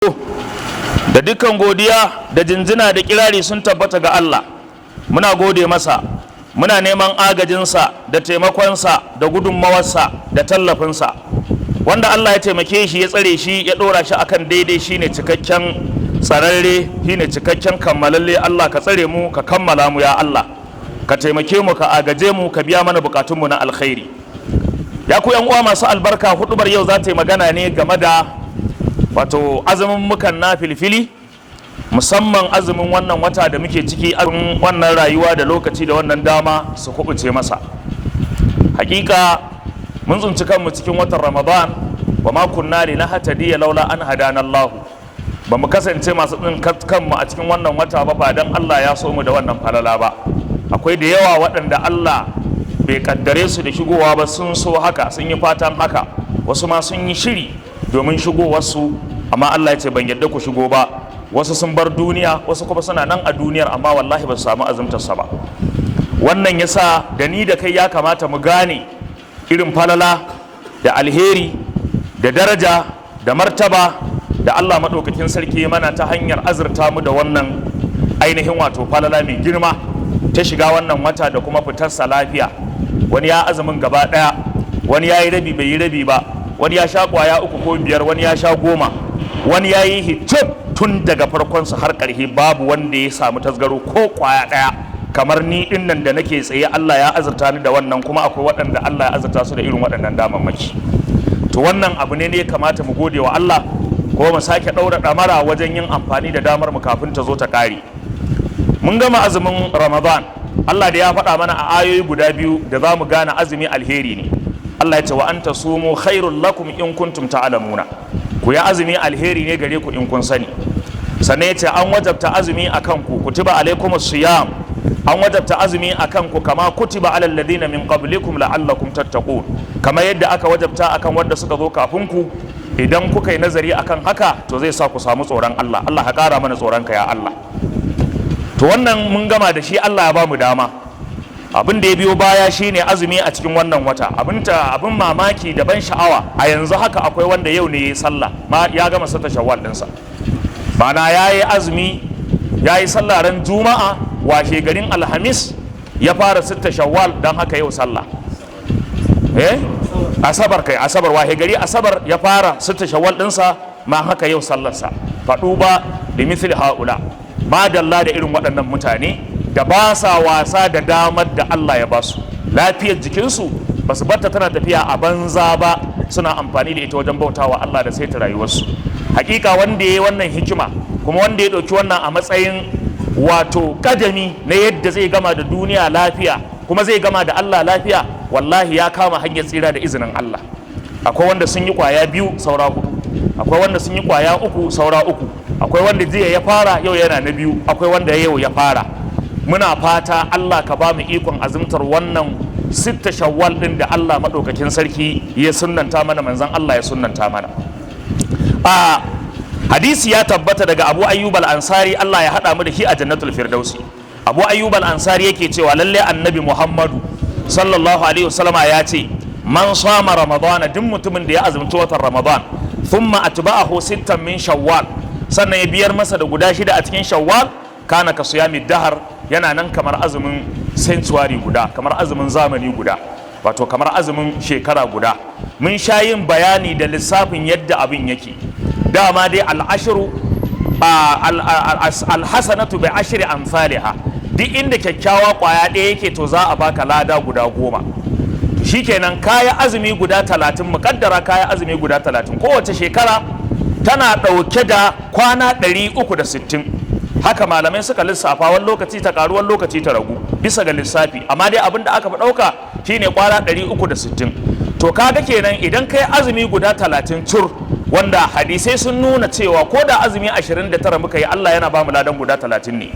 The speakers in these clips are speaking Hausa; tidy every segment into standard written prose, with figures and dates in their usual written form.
Da dukkan godiya da jinjina da kirari sun tabbata ga Allah. Muna gode masa, muna neman agajinsa da taimakonsa da gudunmawarsa da tallafinsa. Wanda Allah ya taimake shi, ya tsare shi, ya ɗora shi akan daidai, shine cikakken tsararre, shine cikakken kammalalle. Allah ka tsare mu, ka kammala mu ya Allah, ka taimake mu, ka agaje mu, ka biya mana bukatunmu na alkhairi. Ya ku yan uwa masu albarka, hudubar yau za ta yi magana ne game da wato azumin mukan na filfili, musamman azumin wannan wata da muke ciki, azumin wannan rayuwa da lokaci da wannan dama su kubuce masa. Hakika mun tsinci kanmu cikin watan Ramadan, wa ma kunna linahtadiya laula an hadana Allah. Ba mu kasance masu tsinkat kanmu a cikin wannan wata ba dan Allah ya so mu da wannan falala ba. Akwai da yawa waɗanda Allah bai kaddare su da shigowa ba, sun so haka, sun yi fatan haka, wasu ma sun yi shiri domin shigowarsu, amma Allah ya ce ban yadda ku shigo ba. Wasu sun bar duniya, wasu kuma suna nan a duniyar, amma wallahi ba su samu azumtarsa ba. Wannan yasa da ni da kai ya kamata mu gane irin falala da alheri da daraja da martaba da Allah maɗaukakin sarki mana ta hanyar azurta mu da wannan ainihin wato falala mai girma ta shiga wannan wata da kuma fitarsa lafiya. Wani ya azumin gaba ɗaya, wani ya yi rabi bai yi rabi ba, wani ya sha kwaya 3 ko 5, wani ya sha 10, wani ya yi hijab tun daga farkonsa har ƙarshe, babu wanda ya samu tasgaro ko kwaya ɗaya. Kamar ni ɗin nan da nake tsaye, Allah ya azurta ni da wannan, kuma akwai waɗanda Allah ya azurta su da irin waɗannan damammaki. To wannan abu ne ya kamata mu gode wa Allah, ko mu sake ɗaura ɗamara wajen yin amfani da damar mu kafin ta zo ta ƙare. Mun gama azumin Ramadan, Allah da ya faɗa mana a ayoyi guda biyu da za mu gane azumi alheri ne. Allah ya ce wa anta sumu khairul lakum in kuntum ta'lamuna. Ku ya azumi alheri ne gare ku in kun sani. Sannan ya ce an wajabta azumi akan ku, kutiba alaikumus siyam. An wajabta azumi akan ku kama kutiba alal ladina min qablikum la'allakum tattaqun. Kamar yadda aka wajabta akan wanda suka zo kafin ku, idan kuka yi nazari akan haka to zai sa ku samu tsoron Allah. Allah ka kara mana tsoron ka ya Allah. To wannan mun gama da shi, Allah ya ba mu dama. Abin da ya biyo baya shine azumi a cikin wannan wata. Abin mamaki da ban sha'awa, a yanzu haka akwai wanda yau ne ya yi sallah, ya gama sata shawwal ɗinsa. Bana ya yi azumi, ya yi sallah ran Juma'a, washe garin Alhamis ya fara sata shawwal, don haka yau sallah. Asabar kai, asabar washe gari asabar ya fara sata shawwal ɗinsa, ma haka yau sallarsa. Faɗu ba da mithli haula. Madalla da irin waɗannan mutane da ba sa wasa da damar da Allah ya ba su. Lafiyar jikinsu ba su barta tana tafiya a banza ba, suna amfani da ita wajen bautawa Allah da saita rayuwarsu. Hakika wanda ya yi wannan hikima, kuma wanda ya ɗauki wannan a matsayin wato kadami na yadda zai gama da duniya lafiya, kuma zai gama da Allah lafiya, wallahi ya kama hanyar tsira da izinin Allah. Akwai wanda sun yi kwaya 2 saura 4, akwai wanda sun yi kwaya 3 saura 3, akwai wanda jiya ya fara yau yana na 2, akwai wanda yau ya fara. Muna fata Allah ka ba mu ikon azumtar wannan sitta shawwal din da Allah madaukakin sarki ya sunnanta mana, manzon Allah ya sunnanta mana. A hadisi ya tabbata daga Abu Ayyub al-Ansari, Allah ya hada mu da shi a Jannatul Firdausi. Abu Ayyub al-Ansari yake cewa lalle Annabi Muhammadu sallallahu alaihi wasallama ya ce, man sama ramadana, duk mutumin da ya azumci watan Ramadan, thumma atba'ahu 6 min shawwal, sannan ya biyar masa da guda 6 a cikin shawwal, kana ka siyami dahar, yana nan kamar azumin century guda, kamar azumin zamani guda, wato kamar azumin shekara guda. Mun sha yin bayani da lissafin yadda abin yake. Dama dai al'ashru alhasanatu bi ashri amsalha, duk inda kyakkyawa kwaya ɗaya yake to za a baka lada guda 10. Shikenan kaya azumi guda 30, mukaddara kaya azumi guda 30, kowace shekara tana ɗauke da kwana 360. Haka malamai suka lissafa, wani lokaci ta karu wani lokaci ta ragu bisa ga lissafi, amma dai abin da aka fi ɗauka shine kwana 360. To kaga kenan idan kai azumi guda 30 cur, wanda hadisai sun nuna cewa ko da azumi 29 muka yi, Allah yana ba mu ladan guda 30 ne.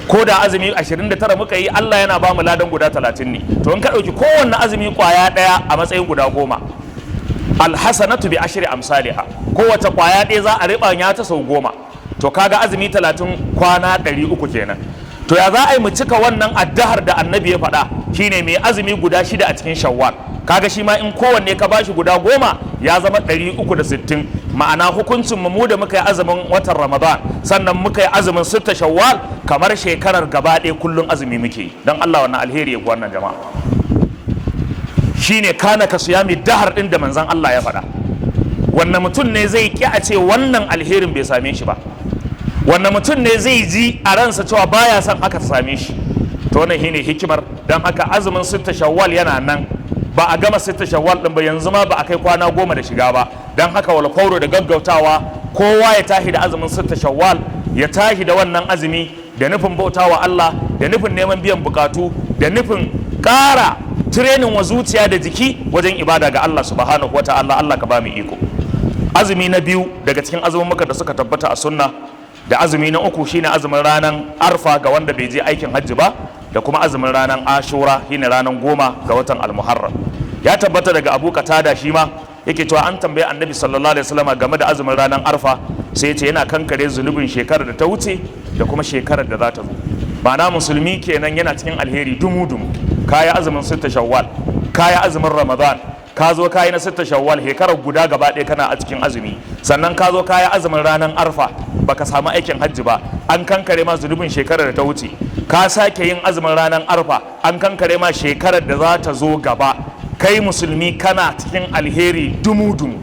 Ko da azumi 29 muka yi, Allah yana ba mu ladan guda 30 ne. To in ka ɗauki kowanne azumi kwaya ɗaya a matsayin guda 10, alhasanatu bi ashri amsalha, kowace kwaya ɗaya za a riɓanya ta sau 10. To kaga azumi 30 kwana 300 kenan. To ya za a yi mu cika wannan addahar da Annabi ya faɗa, shine mai azumi guda 6 a cikin shawwal, kaga shi ma in kowanne ka bashi guda 10 ya zama 360. ma'ana hukuncin mu da muka yi azumin watan Ramadan sannan muka yi azumin 6 Shawwal kamar shekarar gaba ɗaya kullun azumi muke don Allah wannan alheri ya ga wannan jama'a shine kana ka siyami dahar din da manzon Allah ya faɗa. wannan mutum ne zai ki a ce wannan alherin bai same shi ba, wannan mutum ne zai ji a ransa cewa baya son haka ta same shi. to wannan shine hikimar. don haka azumin 6 Shawwal yana nan, ba a gama 6 Shawwal din ba, yanzu ma ba a kai kwana 10 da shiga ba. don haka wal fawru da gaggautawa, kowa ya tashi da azumin 6 Shawwal, ya tashi da wannan azumi da nufin bautawa Allah, da nufin neman biyan bukatu, da nufin ƙara tirenin wa zuciya da jiki wajen ibada ga Allah subhanahu wata'ala. Allah ka ba mu iko. azumi na biyu daga cikin azumin muka da suka tabbata a sunna, da azumi na uku shine azumin ranar arfa ga wanda bai je aikin hajji ba, da kuma azumin ranar ashura shine ranar 10 ga watan almuharram. ya tabbata daga Abu Qatada shi ma yake cewa an tambaye annabi sallallahu alaihi wasallam game da azumin ranar arfa, sai ya ce yana kankare zunubin shekarar da ta wuce da kuma shekarar da za ta zo. ma'ana musulmi kenan yana cikin alheri dumu-dumu. kayi azumin 6 Shawwal, kayi azumin Ramadan, ka zo kayi na 6 Shawwal, shekarar guda gaba ɗaya kana a cikin azumi, sannan ka zo kayi azumin ranar arfa, baka samu aikin hajji ba, an kankare ma zunubin shekarar da ta wuce. ka sake yin azumin ranar arfa, an kankare ma shekarar da za ta zo gaba. kai musulmi kana cikin alheri dumu-dumu.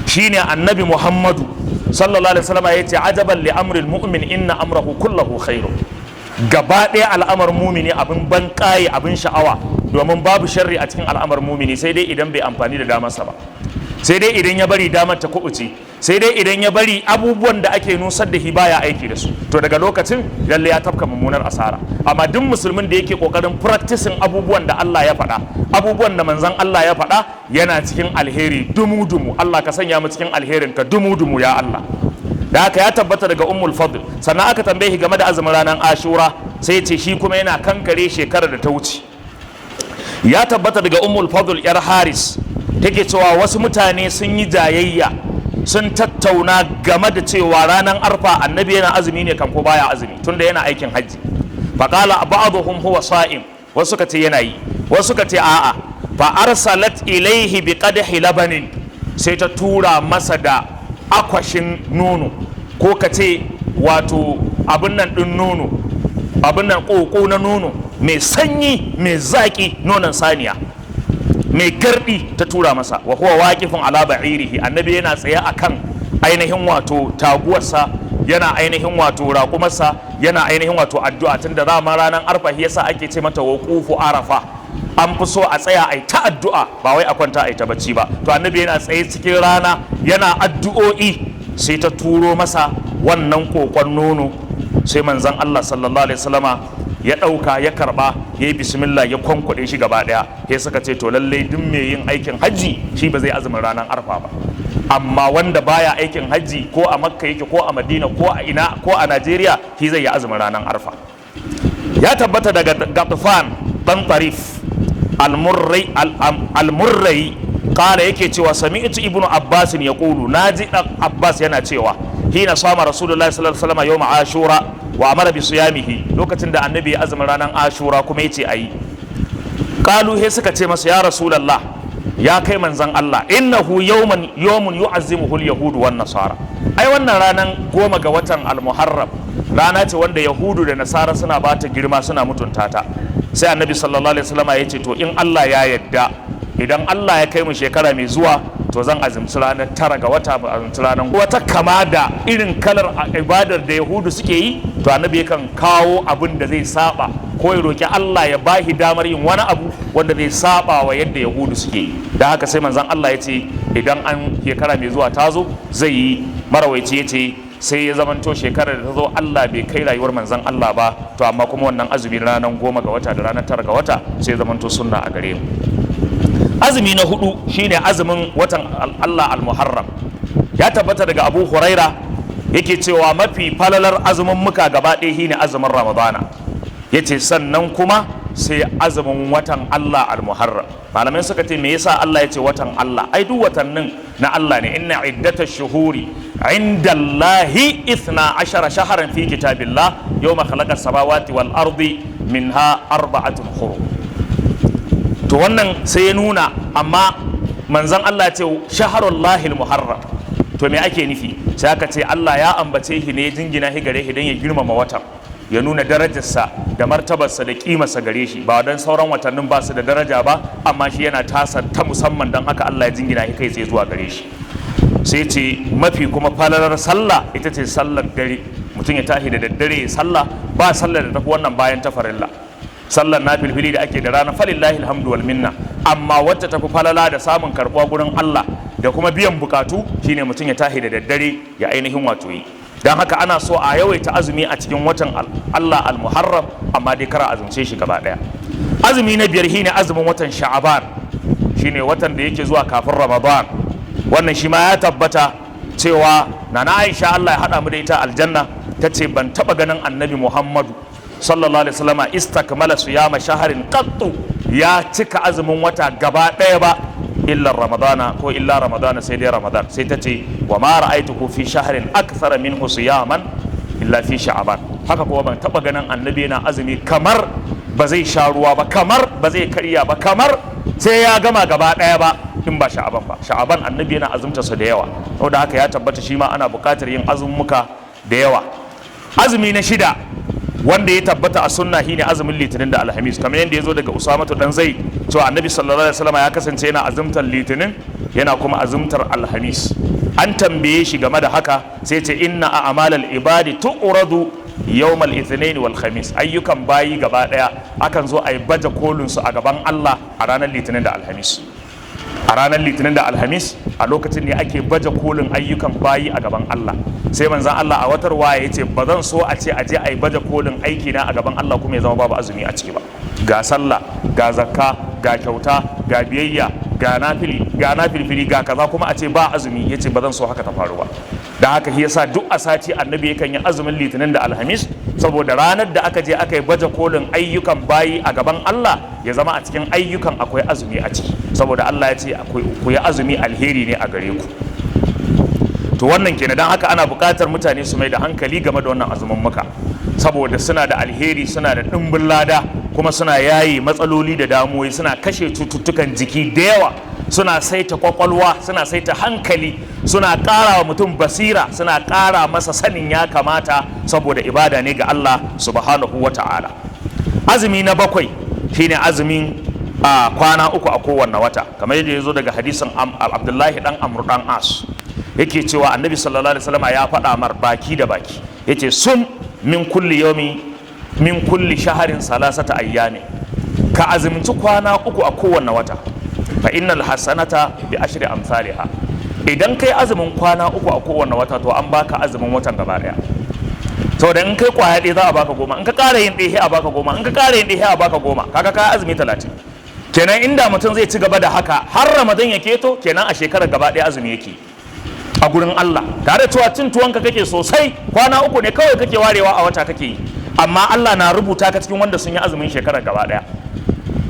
shine annabi Muhammadu sallallahu alaihi wasallam yace ajaban li amril mu'min inna amrahu kullahu khairu. gaba ɗaya al'amar mumini abin ban ƙaye, abin sha'awa, domin babu sharri a cikin al'amar mumini, sai dai idan bai amfani da damarsa ba, sai dai idan ya bari damar ta kubuce, sai dai idan ya bari abubuwan da ake nusar da shi baya aiki da su, to daga lokacin lalle ya tafka mummunar asara. amma duk musulmin da yake kokarin practicing abubuwan da Allah ya faɗa, abubuwan da manzon Allah ya faɗa, yana cikin alheri dumu-dumu. Allah ka sanya mu cikin alherin ka dumu-dumu ya Allah. da haka ya tabbata daga Ummul Fadl. sannan aka tambaye shi game da azumin ranar Ashura, sai ya ce shi kuma yana kankare shekarar da ta wuce. ya tabbata daga Ummul Fadl yar Haris take cewa wasu mutane sun yi jayayya, sun tattauna game da cewa ranar arfa annabi yana azumi ne kan ko baya azumi tunda yana aikin hajji. faqala ba'dhum huwa sa'im, wasu ka ce yana yi, wasu ka ce a'a. fa arsalat ilaihi bi qadhi labanin, sai ta tura masa da akwashin nono, ko ka ce wato abin nan din nono, abin nan koko na nono mai sanyi mai zaki, nonon saniya mai gardi ta tura masa. wa huwa waqifun ala ba'irihi, annabi yana tsaye akan ainihin wato taguwarsa, yana ainihin wato raƙumarsa, yana ainihin wato addu'a. tunda dama ranar arfa yasa ake ce mata waqufu arafa, an fi so a tsaya a yi ta addu'a, ba wai a kwanta a yi ta bacci ba. to annabi yana tsaye cikin rana yana addu'o'i, sai ta turo masa wannan kokon nono, sai manzon Allah sallallahu alaihi wasallama ya ɗauka, ya karba, ya yi bismillah, ya kwankwaɗe shi gaba ɗaya. ya suka ce to lallai duk mai yin aikin hajji shi ba zai azumin ranar arfa ba, amma wanda baya aikin hajji ko a makka yake ko a madina ko a ina ko a najeriya, shi zai yi azumin ranar arfa. ya tabbata daga Gatfan dan Tarif al-murrai kala yake cewa sami'tu ibnu Abbas yaqulu, naji dan Abbas yana cewa hina sama rasulullahi sallallahu alaihi wasallam yawm ashura wa amara bi siyamihi, lokacin da annabi ya azumin ranar ashura kuma yace ayi. qalu he suka ce masa ya rasulullah, ya kai manzon Allah, innahu yawmun yu'azzimuhu al-yahudu wan nasara. ai wannan ranar 10 ga watan al-muharram rana ce wanda yahudu da nasara suna bata girma, suna mutunta ta. sai annabi sallallahu alaihi wasallam ya ce to in Allah ya yadda, idan Allah ya kai mu shekara mai zuwa, to zan azumci ranar 9 ga wata, ba azumci ranar wata kama da irin kalar ibadar da yahudu suke yi. to annabi yakan kawo abin da zai saba, ko ya roki Allah ya bahi damar yin wani abu wanda zai saba wa yadda yahudu suke yi. da haka sai manzon Allah ya ce idan an shekara mai zuwa ta zo zai yi. marawaici ya ce sai ya zamanto shekarar da ta zo Allah bai kai rayuwar manzon Allah ba, to amma kuma wannan azumi ranar 10 ga wata da ranar 9 ga wata sai ya zamanto sunna a gare mu. azumi na 4 shine azumin watan Allah al-Muharram. ya tabbata daga Abu Huraira yake cewa mafi falalar azumin muka gaba ɗaya shine azumin Ramadana, yace sannan kuma sai azumin watan Allah al-Muharram. malamai suka ce me yasa Allah yace watan Allah? ai duk watannin na Allah ne. inna iddatash shuhuri indallahi 12 shahran fi kitabillah yawma khalaqa samawati wal ardi minha 4 hurum. to wannan sai ya nuna, amma manzon Allah ya ce shaharullahi muharram, to me ake nufi? Sai aka ce Allah ya ambace shi ne, jingina shi gare shi don ya girmama watan, ya nuna darajarsa da martabarsa da kimarsa gare shi, ba don sauran watannin ba su da daraja ba, amma shi yana tasa ta musamman, don haka Allah ya jingina shi kai tsaye zuwa gare shi. Sai ce mafi kuma falalar sallah ita ce sallar dare, mutum ya tashi da daddare ya sallah, ba sallar da tafi wannan bayan ta farilla. Sallar na filfili da ake da rana falillahi alhamdu wal minna, amma wacce tafi falala da samun karbuwa gurin Allah da kuma biyan bukatu shine mutum ya tashi da daddare ya ainihin wato yi. Dan haka ana so a yawaita azumi a cikin watan Allah al-Muharram, amma dai kara azumce shi gaba daya. Azumi na biyar shine azumin watan Sha'aban, shine watan da yake zuwa kafin Ramadan. Wannan shi ma ya tabbata cewa Nana Aisha, Allah ya hada mu da ita aljanna, tace ban taba ganin Annabi Muhammadu sallallahu alaihi wasallama istakmala siyama shaharin qattu, ya cika azumin wata gaba daya ba, illa ramadana ko illa ramadana, sai dai ramadan. Sai ta ce wa ma ra'aytuhu fi shahrin akthara minhu siyaman illa fi sha'ban, haka kuma ban taba ganin annabi yana azumi kamar ba zai sha ruwa ba, kamar ba zai karya ba, kamar sai ya gama gaba daya ba, in ba sha'ban ba. Sha'ban annabi yana azumta su da yawa, saboda haka ya tabbata shi ma ana buƙatar yin azumuka da yawa. Azumi na shida wanda ya tabbata a sunna shine azumin litinin da alhamis, kamar yadda ya zo daga Usamatu dan Zaid cewa annabi sallallahu alaihi wasallam ya kasance yana azumtar litinin yana kuma azumtar alhamis. An tambaye shi game da haka, sai ce inna a'malal ibadi tu'radu yawmal ithnain wal khamis, ayyukan bayi gaba daya akan zo a yi baje kolin su a gaban Allah a ranar litinin da alhamis. A ranar litinin da alhamis a lokacin ne ake baje kolin ayyukan bayi a gaban Allah. Sai manzan Allah a watar waya ya ce ba zan so a ce aje a yi baje kolin aiki na a gaban Allah kuma ya zama babu azumi a ciki ba. Ga sallah, ga zakka, ga kyauta, ga biyayya, ga nafilfili, ga kaza, kuma a ce ba azumi. Ya ce ba zan so haka ta faru ba. Da haka shi yasa duk a sati annabi yakan yi azumin litinin da alhamis, saboda ranar da aka je aka yi baje kolin ayyukan bayi a gaban Allah ya zama a cikin ayyukan akwai azumi a ciki, saboda Allah ya ce ku yi azumi alheri ne a gare ku. To wannan kenan, dan haka ana buƙatar mutane su mai da hankali game da wannan azumin muka, saboda suna da alheri, suna da ɗimbin lada, kuma suna yaye matsaloli da damuwoyi, suna kashe cututtukan jiki da yawa, suna saita kwakwalwa, suna saita hankali, suna ƙara wa mutum basira, suna ƙara masa sanin ya kamata, saboda ibada ne ga Allah subhanahu wa ta'ala. Azumi na bakwai shine azumin kwana uku a kowanne wata, kamar yadda ya zo daga hadisin Abdullahi dan Amr dan As, yake cewa annabi sallallahu alaihi wasallam ya faɗa mar baki da baki, yace sum min kulli yawmi min kulli shaharin salasata ayyami, ka azumci kwana uku a kowanne wata, fa innal hasanata bi ashri amsalha, idan kai azumin kwana uku a kowanne wata to an baka azumin watan gaba daya. To da in kai kwaya ɗaya za a baka goma, in ka ƙara yin ɗaya a baka goma, in ka ƙara yin ɗaya a baka goma, kaga ka azumi 30. Kenan inda mutum zai ci gaba da haka har Ramadan ya keto, kenan a shekarar gaba ɗaya azumi yake a gurin Allah, tare cewa cin tuwanka kake sosai, kwana uku ne kawai kake warewa a wata kake yi, amma Allah na rubuta ka cikin wanda sun yi azumin shekarar gaba daya,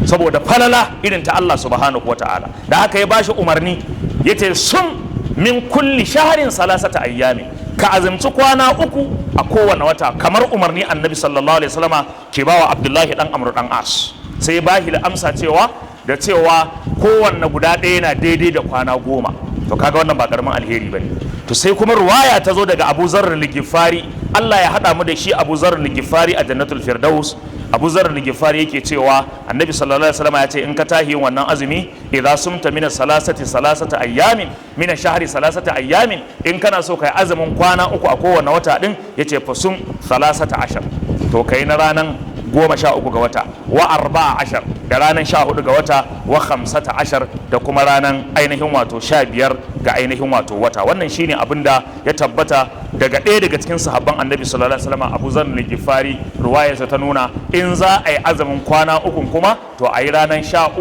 saboda falala irin ta Allah subhanahu wataala. Da haka ya bashi umarni, yace sum min kulli shaharin salasata ayyami, ka azumci kwana uku a kowane wata, kamar umarni annabi sallallahu alaihi wasallama ke bawa Abdullahi dan Amr dan As. Sai ya bashi da amsa cewa kowanne guda ɗaya yana daidai da kwana 10. To kaga wannan ba karamin alheri bane. To sai kuma ruwaya ta zo daga Abu Zarr al-Ghifari, Allah ya hada mu da shi Abu Zarr al-Ghifari a Jannatul Firdaus. Abu Zarr al-Ghifari yake cewa Annabi sallallahu alaihi wasallam ya ce in ka tahi wannan azumi, idza sumta min salasata ayyamin min shahri salasata ayyamin, in kana so kai azumin kwana uku a kowanne wata din, yace fasum 13, to kai na ranan 13 ga wata, wa 14 da ranan 14 ga wata, wa 15 da kuma ranan ainihin wato 15 ga ainihin wato wata. Wannan shine abinda ya tabbata daga ɗaya daga cikin sahabban Annabi sallallahu alaihi wasallam, Abu Zarr al-Ghifari, ruwayarsa ta nuna in za a yi azumin kwana uku kuma to a yi ranan 13,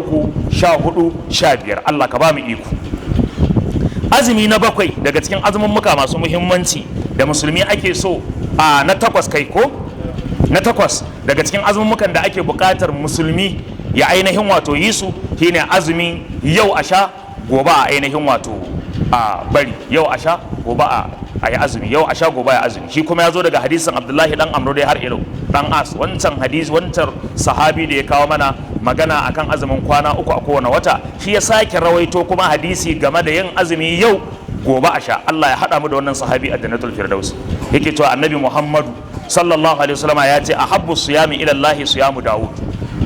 14, 15. Allah ka ba mu iko. Azumi na bakwai daga cikin azumin muka masu muhimmanci da musulmi ake so, na takwas kai ko na takwas daga cikin azumumukan da ake buƙatar musulmi ya ainihin wato yi su, shine azumi yau a sha gobe a ainihin wato a bari, yau a sha gobe a a yi azumi yau a sha gobe ya azumi. Shi kuma ya zo daga hadisin Abdullahi dan Amru dai har ilo dan As, wancan sahabi da ya kawo mana magana akan azumin kwana 3 a kowane wata, shi ya sake rawaito kuma hadisi game da yin azumi yau gobe a sha. Allah ya haɗa mu da wannan sahabi a jannatul firdaus. Yake cewa annabi Muhammadu sallallahu alaihi wasallam ya ce ahabbu siyami ila Allah siyamu Dawud,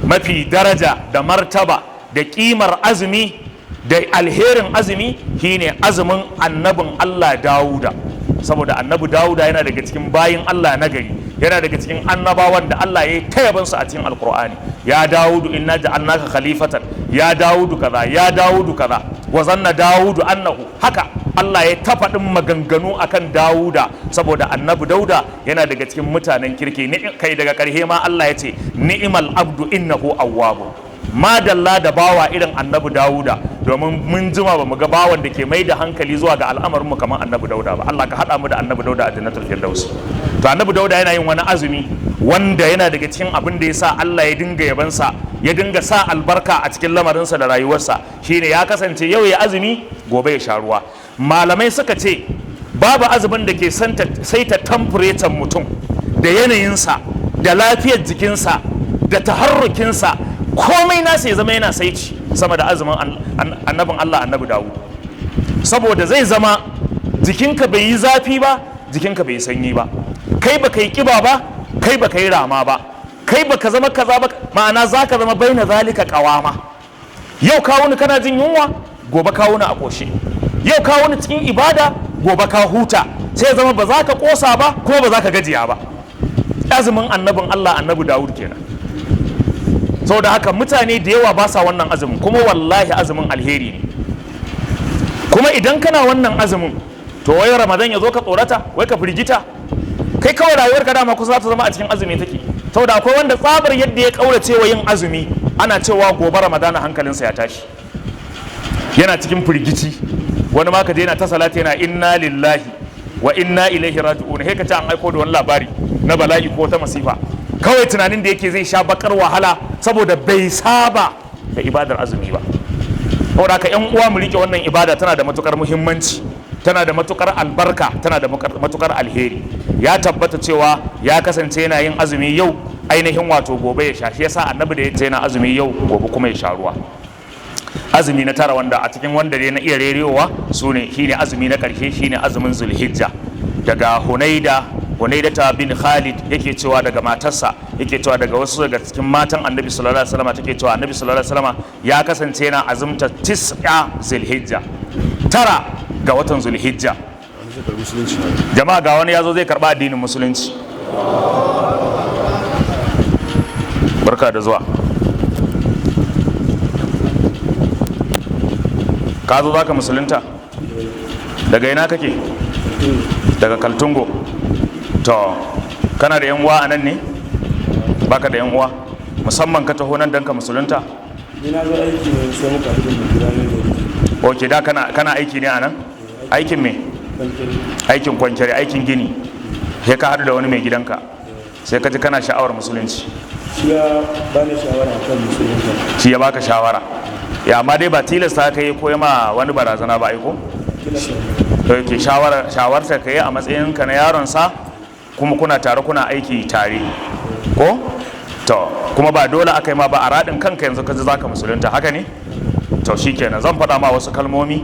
mafi daraja da martaba da kimar azumi da alherin azumi shine azumin annabin Allah Dawuda, saboda annabi Dawuda yana daga cikin bayin Allah na gari, yana daga cikin annabawan da Allah ya ta yabansu a cikin alkur'ani. Ya Dawudu inna ja'alnaka khalifatan, ya Dawudu kaza, ya Dawudu kaza, wa zanna Dawudu annahu, haka Allah ya ta faɗin maganganu akan Dawuda, saboda annabi Dauda yana daga cikin mutanen kirki. Kai daga ƙarshe ma Allah ya ce ni'mal abdu innahu awwabun, madalla da bawa irin annabi Dawuda, domin mun jima ba mu ga bawan da ke mai da hankali zuwa ga al'amarin mu kamar annabi Dauda ba. Allah ka haɗa mu da annabi Dauda a jannatul firdaus. To annabi Dauda yana yin wani azumi wanda yana daga cikin abin da ya sa Allah ya dinga yabansa, ya dinga sa albarka a cikin lamarinsa da rayuwarsa, shine ya kasance yau ya azumi gobe ya sha ruwa. Malamai suka ce babu azumin da ke saita temperature mutum da yanayinsa da lafiyar jikinsa da taharrukinsa, komai nasa ya zama yana saici sama da azumin annabin Allah annabi Dawud, saboda zai zama jikinka bai yi zafi ba, jikinka bai yi sanyi ba, kai baka yi kiba ba, kai baka yi rama ba, kai baka zama kaza ba, ma'ana zaka zama baina zalika qawama. Yau ka wuni kana jin yunwa, gobe ka wuni a koshe. Yau ka wuni cikin ibada, gobe ka huta, sai zama ba za ka kosa ba ko ba za ka gajiya ba. Azumin annabin Allah annabi Dawud kenan. Saboda haka mutane da yawa ba sa wannan azumin, kuma wallahi azumin alheri ne. Kuma idan kana wannan azumin, to wai Ramadan ya zo ka tsorata, wai ka firgita, kai kawai rayuwarka dama kusa za ta zama a cikin azumi take. Saboda akwai wanda tsabar yadda ya kaurace wa yin azumi, ana cewa gobe Ramadana hankalinsa ya tashi, yana cikin firgici. Wani ma ka je yana ta salati yana inna lillahi wa inna ilaihi raji'un, sai ka ce an aiko da wani labari na bala'i ko ta masifa, kawai tunanin da yake zai sha bakar wahala saboda bai saba da ibadar azumi ba. Saboda haka ƴan uwa mu rike wannan ibada, tana da matukar muhimmanci, tana da matukar albarka, tana da matukar alheri. Ya tabbata cewa ya kasance yana yin azumi yau, ainihin wato gobe ya sha. Shi yasa annabi da ya ce yana azumi yau gobe kuma ya sha ruwa. Azumi na tara wanda a cikin wanda dai na iya rerewa shine azumi na karshe, shine azumin Zulhijja. Daga Hunaidata bin Khalid yake cewa daga matarsa, yake cewa daga wasu daga cikin matan Annabi sallallahu alaihi wasallam, take cewa Annabi sallallahu alaihi wasallam ya kasance yana azumta 9 Zulhijja, 9 ga watan Zulhijja. Jama'a ga wani yazo zai karba addinin musulunci. Barka da zuwa. Ka zo zaka musulunta? Daga ina kake? Daga Kaltungo. To kana da yan uwa a nan ne? Baka da yan uwa? Musamman ka taho nan dan ka musulunta? Ni na zo aiki ne sai muka haɗu da gida ne da. Okay, da kana aiki ne a nan? Aikin me? Aikin kwankere, aikin gini. Sai ka haɗu da wani mai gidanka, sai ka ji kana sha'awar musulunci. Shi ya bani shawara kan musulunci. Shi ya baka shawara. Ya amma dai ba tilasta ka yi ko ma wani barazana ba aiko? Ke shawarta ka yi a matsayinka na yaronsa, kuma kuna tare kuna aiki tare ko? To kuma ba dole aka yi ma ba, a raɗin kanka yanzu ka ji za ka musulunta, haka ne? To shi kenan zan faɗa ma wasu kalmomi,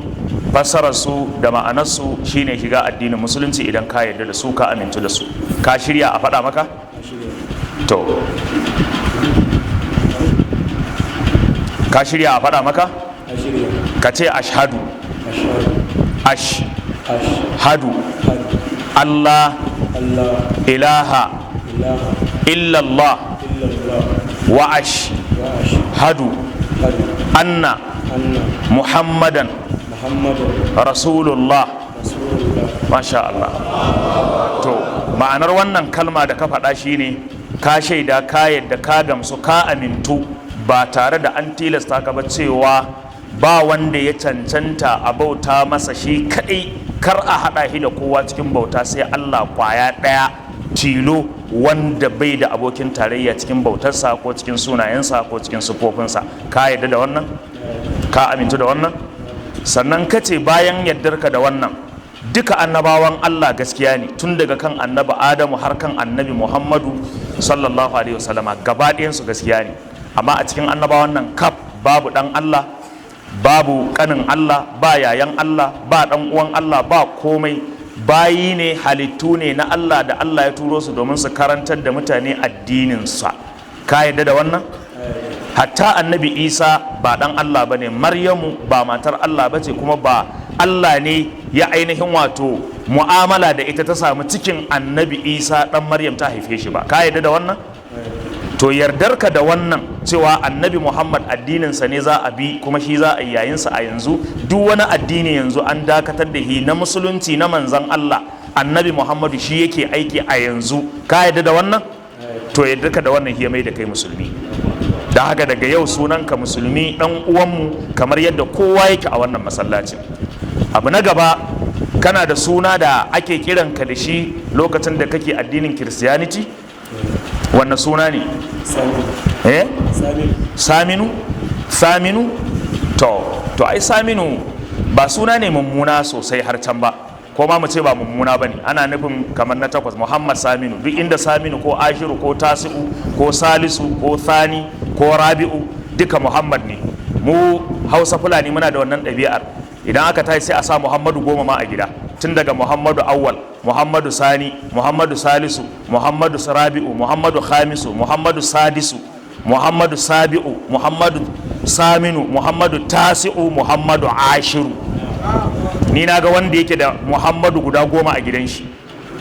fassararsu da ma'anarsu shine shiga addinin musulunci idan ka yarda da su, ka amintu da su. Ka shirya a faɗa maka? To ka shirya a faɗa maka? Ka ce ashhadu ashhadu Allah ilaha illallah wa ashhadu anna muhammadan rasulullah. Masha Allah. To ma'anar wannan kalma da ka faɗa shine ka shaida, ka yadda, ka gamsu, ka amintu ba tare da an tilasta ka ba cewa ba wanda ya cancanta a bauta masa shi kadai, kar a haɗa shi da kowa cikin bauta sai Allah kwaya ɗaya tilo wanda bai da abokin tarayya cikin bautarsa ko cikin sunayensa ko cikin sufofinsa. Ka yadda da wannan? Ka amintu da wannan? Sannan ka ce bayan yardarka da wannan duka annabawan Allah gaskiya ne, tun daga kan annabi Adamu har kan annabi Muhammadu sallallahu alaihi wasallama, gaba ɗayansu gaskiya ne. Amma a cikin annabawan nan kaf babu ɗan Allah, babu ƙanin Allah, ba yayan Allah, ba ɗan uwan Allah, ba komai. Bayi ne, halittu ne na Allah da Allah ya turo su domin su karantar da mutane addininsa. Ka yadda da wannan? Hatta annabi Isa ba ɗan Allah ba ne, Maryamu ba matar Allah ba ce, kuma ba Allah ne ya ainihin wato mu'amala da ita ta samu cikin annabi Isa ɗan Maryam ta haife shi ba. Ka yadda da wannan? To yardarka da wannan cewa annabi Muhammad addininsa ne za a bi kuma shi za a yi yayinsa a yanzu, duk wani addini yanzu an dakatar da shi, na musulunci na manzan Allah annabi Muhammadu shi yake aiki a yanzu. Ka yadda da wannan? To yardarka da wannan shi ya mai da kai musulmi. Da haka daga yau sunanka musulmi, dan uwanmu, kamar yadda kowa yake a wannan masallacin. Abu na gaba, kana da suna da ake kiranka da shi lokacin da kake addinin Christianity? Wannan suna ne? Saminu? Saminu? To ai Saminu ba suna ne mummuna sosai har can ba, ko ma mu ce ba mummuna ba ne, ana nufin kamar na takwas Muhammad Saminu. Duk inda Saminu ko Ashiru ko Tasi'u ko Salisu ko Thani ko Rabi'u duka Muhammad ne. Mu Hausa Fulani muna da wannan ɗabi'ar, idan aka tashi sai a sa Muhammadu 10 ma a gida, tun daga Muhammadu Awwal, Muhammadu Sani, Muhammadu Salisu, Muhammadu Rabi'u, Muhammadu Khamisu, Muhammadu Sadisu, Muhammadu Sabi'u, Muhammadu Saminu, Muhammadu Tasi'u, Muhammadu Ashiru. Ni na ga wanda yake da Muhammadu guda 10 a gidan shi.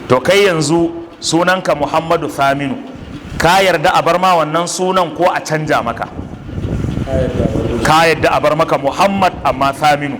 To kai yanzu sunanka Muhammadu Saminu, ka yarda a bar ma wannan sunan ko a canja maka? Ka yarda a bar maka Muhammad amma Saminu.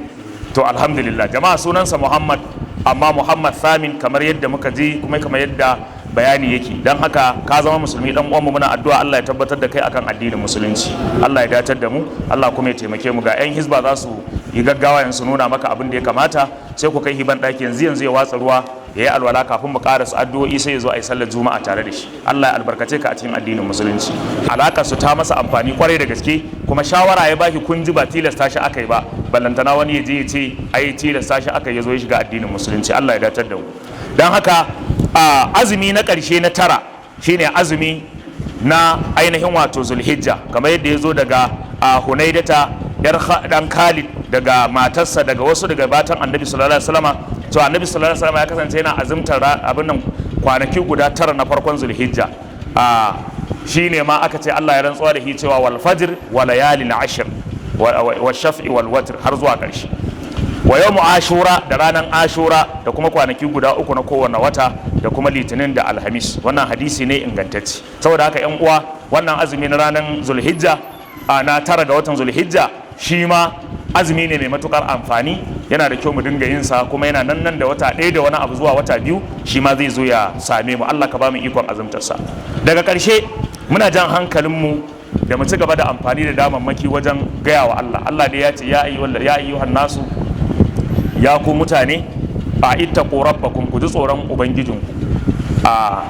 To alhamdulillah, jama'a sunansa Muhammad amma Muhammad Samin, kamar yadda muka ji kuma kamar yadda bayani yake. Dan haka ka zama musulmi dan uwanmu, muna addu'a Allah ya tabbatar da kai akan addinin musulunci, Allah ya datar da mu, Allah kuma ya taimake mu. Ga 'yan hizba za su yi gaggawa yanzu nuna maka abin da ya kamata, sai ku kai hiban ɗaki yanzu ya watsa ruwa, ya yi alwala kafin mu karasa addu'o'i, sai ya zo a yi sallar juma'a tare da shi. Allah ya albarkace ka a cikin addinin musulunci. Alaka su ta masa amfani kwarai da gaske, kuma shawara ya baki kun ji ba tilasta shi aka yi ba, ballantana wani ya je ya ce ai tilasta shi aka yi, ya zo ya shiga addinin musulunci. Allah ya datar da mu. Dan haka azumi na ƙarshe na 9 shine azumi na ainihin wato Zulhijja, kamar yadda ya zo daga Hunaidata yar dan Khalid, daga matarsa, daga wasu daga batan Annabi sallallahu alaihi wasallama. To Annabi sallallahu alaihi wasallama ya kasance yana azumtar abin nan kwanaki guda 9 na farkon Zulhijja. Shine ma aka ce Allah ya rantsuwa da shi cewa wal fajr wa layalin ashr wa shaf'i wal watr har zuwa ƙarshe. Wa yawmu ashura, da ranar ashura, da kuma kwanaki guda 3 na kowane wata, da kuma litinin da alhamis. Wannan hadisi ne ingantacce. Saboda haka yan uwa, wannan azumi na ranar Zulhijja, na 9 ga watan Zulhijja, shi ma azumi ne mai matukar amfani, yana da kyau mu dinga yin sa, kuma yana nan da wata 1 da wani abu zuwa wata 2 shi ma zai zo ya same mu. Allah ka ba mu ikon azumtar sa. Daga ƙarshe muna jan hankalinmu da mu ci gaba da amfani da damammaki wajen gaya wa Allah. Allah da ya ce ya ayyuhan nasu, ya ku mutane, ittaqu rabbakum, ku ji tsoron ubangijinku.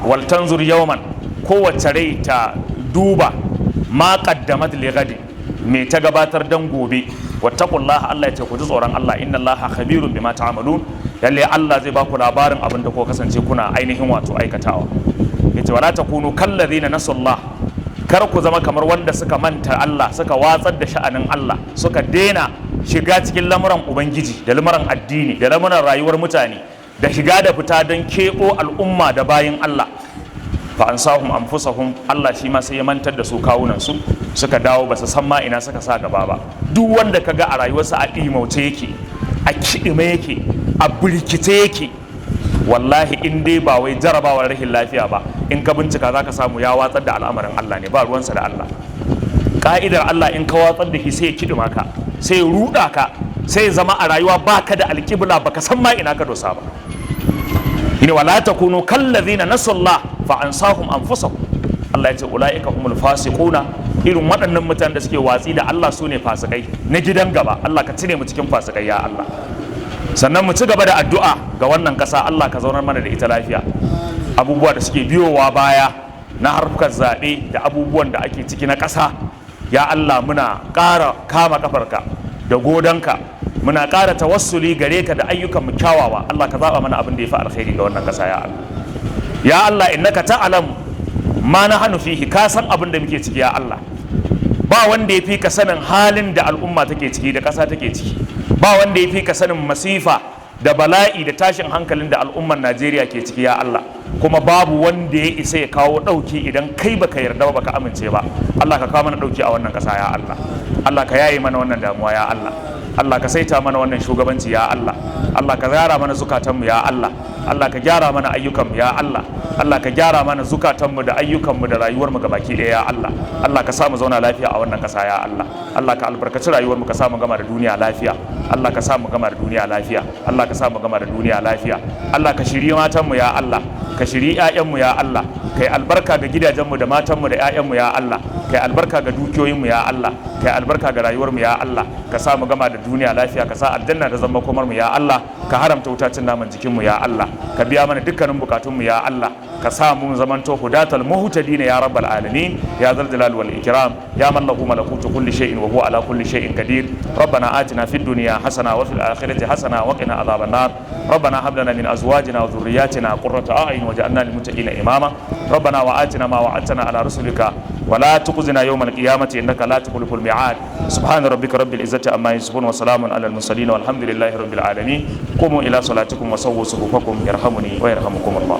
Wal tanzur yawman, kowace rai ta duba ma qaddamat li ghadin, me ta gabatar dan gobe. Wattaqullaha, Allah ya ce ku ji tsoron Allah, innallaha khabirun bima ta'malun, lalle Allah zai ba ku labarin abin da ku kasance kuna ainihin wato aikatawa. Yace wala takunu kallazina nasallah, kar ku zama kamar wanda suka manta Allah, suka watsar da sha'anin Allah, suka daina shiga cikin lamuran ubangiji da lamuran addini da lamuran rayuwar mutane, da shiga da fita don keɓo al'umma da bayin Allah. Fa ansahum anfusahum, Allah shi ma sai ya mantar da su kawunan su, suka dawo ba su san ma ina suka sa gaba ba. Duk wanda kaga a rayuwarsa a ɗimauce yake, a kiɗime yake, a birkice yake, wallahi in dai ba wai jarabawar rashin lafiya ba, in ka bincika za ka samu ya watsar da al'amarin Allah ne, ba ruwansa da Allah. Ka'idar Allah in ka watsar da shi sai ya kiɗima ka, sai ya ruɗa ka, sai ya zama a rayuwa baka da alƙibla, baka san ma ina ka dosa ba. Ina wala takunu kallazina nasallah fa ansahum anfusahum. Allah ya ce ulaika humul fasiquna, irin waɗannan mutanen da suke watsi da Allah su ne fasikai na gidan gaba. Allah ka cire mu cikin fasikai ya Allah. Sannan mu ci gaba da addu'a ga wannan ƙasa, Allah ka zaunar mana da ita lafiya. Abubuwa da suke biyowa baya na harkar zaɓe da abubuwan da ake ciki na ƙasa, ya Allah muna ƙara kama kafarka da godonka muna ƙara tawassuli gare ka da ayyukan mu kyawawa. Allah ka zaba mana abin da yafi alkhairi ga wannan ƙasa ya Allah. Ya Allah innaka ta'lam ma nahnu fihi, ka san abin da muke ciki ya Allah. Ba wanda ya fi ka sanin halin da al'umma take ciki da ƙasa take ciki. Ba wanda ya fi ka sanin masifa da bala'i da tashin hankalin da al'ummar Najeriya ke ciki ya Allah. Kuma babu wanda ya isa ya kawo ɗauki idan kai baka yarda ba, baka amince ba. Allah ka kawo mana ɗauki a wannan ƙasa ya Allah. Allah ka yaye mana wannan damuwa ya Allah. Allah ka saita mana wannan shugabanci ya Allah. Allah ka gyara mana zukatanmu ya Allah. Allah ka gyara mana ayyukanmu ya Allah. Allah ka gyara mana zukatanmu da ayyukanmu da rayuwarmu gabaki ɗaya ya Allah. Allah ka sa mu zauna lafiya a wannan ƙasa ya Allah. Allah ka albarkaci rayuwarmu, ka sa mu gama da duniya lafiya. Allah ka sa mu gama da duniya lafiya. Allah ka sa mu gama da duniya lafiya. Allah ka shiri matanmu ya Allah. Ka shiri 'ya'yanmu ya Allah. Kai albarka ga gidajenmu da matanmu da 'ya'yanmu ya Allah. Kai albarka ga dukiyoyinmu ya Allah. Kai albarka ga rayuwarmu ya Allah. Ka sa mu gama da duniya lafiya, ka sa aljanna da zama komarmu ya Allah. Ka haramta wutacin naman jikinmu ya Allah. Ka biya mana dukkanin bukatunmu ya Allah. Ka sa mu zamanto hudatal muhtadin ya rabbal alamin ya zal jalal wal ikram ya man lahu malakutu kulli shay'in wa huwa ala kulli shay'in qadir. Rabbana atina fid dunya hasana wa fil akhirati hasana wa qina adhaban nar. Rabbana hab lana min azwajina wa dhurriyyatina qurrata a'yun waj'alna lil muttaqina imama. Rabbana wa atina ma wa'adtana ala rusulika ولا تخزنا يوم القيامة إنك لا تخلف الميعاد. سبحان ربك رب العزة عما يصفون وسلام على المرسلين والحمد لله رب العالمين. قوموا إلى صلاتكم وسووا صفوفكم يرحمني ويرحمكم الله.